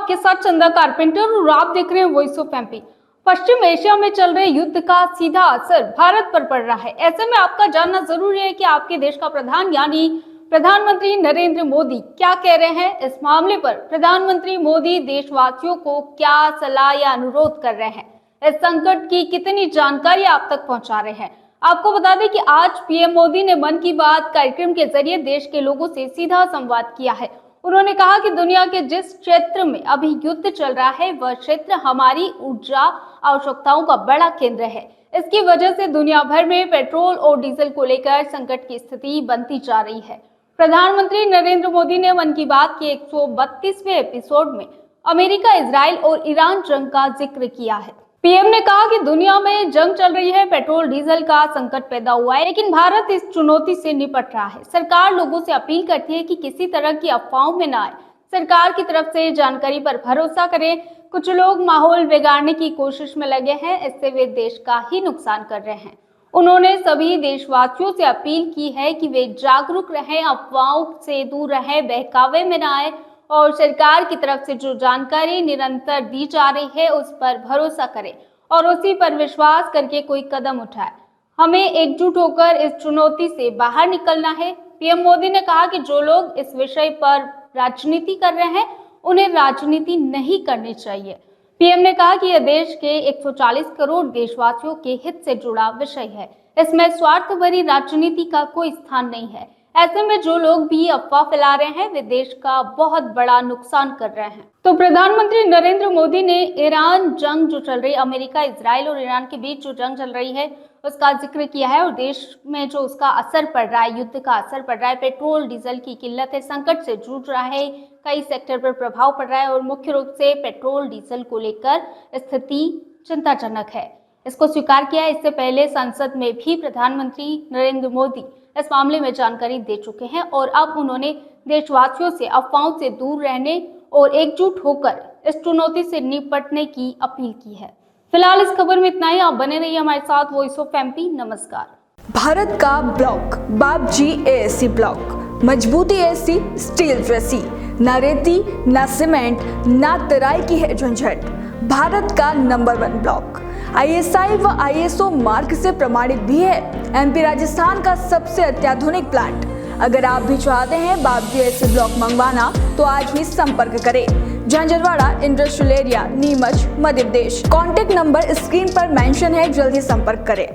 आपके साथ चंदा कारपेंटर और आप देख रहे हैं voice of MP. Paschim Asia में चल रहे युद्ध का सीधा असर भारत पर पड़ रहा है। ऐसे में आपका जानना जरूरी है कि आपके देश का प्रधान यानी प्रधानमंत्री नरेंद्र मोदी क्या कह रहे हैं। इस मामले पर प्रधानमंत्री मोदी देशवासियों को क्या सलाह या अनुरोध कर रहे हैं, इस संकट की कितनी जानकारी आप तक पहुंचा रहे हैं। आपको बता दें कि आज पीएम मोदी ने मन की बात कार्यक्रम के जरिए देश के लोगों से सीधा संवाद किया है। उन्होंने कहा कि दुनिया के जिस क्षेत्र में अभी युद्ध चल रहा है वह क्षेत्र हमारी ऊर्जा आवश्यकताओं का बड़ा केंद्र है। इसकी वजह से दुनिया भर में पेट्रोल और डीजल को लेकर संकट की स्थिति बनती जा रही है। प्रधानमंत्री नरेंद्र मोदी ने मन की बात के 132वें एपिसोड में अमेरिका, इजराइल और ईरान जंग का जिक्र किया है। पीएम ने कहा कि दुनिया में जंग चल रही है, पेट्रोल डीजल का संकट पैदा हुआ है, लेकिन भारत इस चुनौती से निपट रहा है। सरकार लोगों से अपील करती है कि किसी तरह की अफवाहों में न आए, सरकार की तरफ से जानकारी पर भरोसा करें। कुछ लोग माहौल बिगाड़ने की कोशिश में लगे हैं, इससे वे देश का ही नुकसान कर रहे हैं। उन्होंने सभी देशवासियों से अपील की है कि वे जागरूक रहें, अफवाहों से दूर रहें, बहकावे में न आए और सरकार की तरफ से जो जानकारी निरंतर दी जा रही है उस पर भरोसा करें और उसी पर विश्वास करके कोई कदम उठाए। हमें एकजुट होकर इस चुनौती से बाहर निकलना है। पीएम मोदी ने कहा कि जो लोग इस विषय पर राजनीति कर रहे हैं उन्हें राजनीति नहीं करनी चाहिए। पीएम ने कहा कि यह देश के 140 करोड़ देशवासियों के हित से जुड़ा विषय है, इसमें स्वार्थ भरी राजनीति का कोई स्थान नहीं है। ऐसे में जो लोग भी अफवाह फैला रहे हैं वे देश का बहुत बड़ा नुकसान कर रहे हैं। तो प्रधानमंत्री नरेंद्र मोदी ने ईरान जंग जो चल रही है, अमेरिका, इजराइल और ईरान के बीच जो जंग चल रही है उसका जिक्र किया है और देश में जो उसका असर पड़ रहा है, युद्ध का असर पड़ रहा है, पेट्रोल डीजल की किल्लत है, संकट से जूझ रहा है, कई सेक्टर पर प्रभाव पड़ रहा है और मुख्य रूप से पेट्रोल डीजल को लेकर स्थिति चिंताजनक है। इसको स्वीकार किया है। इससे पहले संसद में भी प्रधानमंत्री नरेंद्र मोदी इस मामले में जानकारी दे चुके हैं और अब उन्होंने देशवासियों से अफवाहों से दूर रहने और एकजुट होकर इस चुनौती से निपटने की अपील की है। फिलहाल इस खबर में इतना ही। आप बने रहिए हमारे साथ वॉइस ऑफ एमपी। नमस्कार। भारत का ब्लॉक बाबजी एएससी ब्लॉक, मजबूती एसी स्टील जैसी, न रेती न सीमेंट न तराई की है झंझट। भारत का नंबर 1 ब्लॉक आईएसआई व आईएसओ मार्क से प्रमाणित भी है। एमपी राजस्थान का सबसे अत्याधुनिक प्लांट। अगर आप भी चाहते हैं बाबजी एसी ब्लॉक मंगवाना तो आज ही संपर्क करें। Jhanjharwada industrial area, Neemuch, Madhya Pradesh. Contact number screen पर मेंशन है, जल्दी संपर्क करें।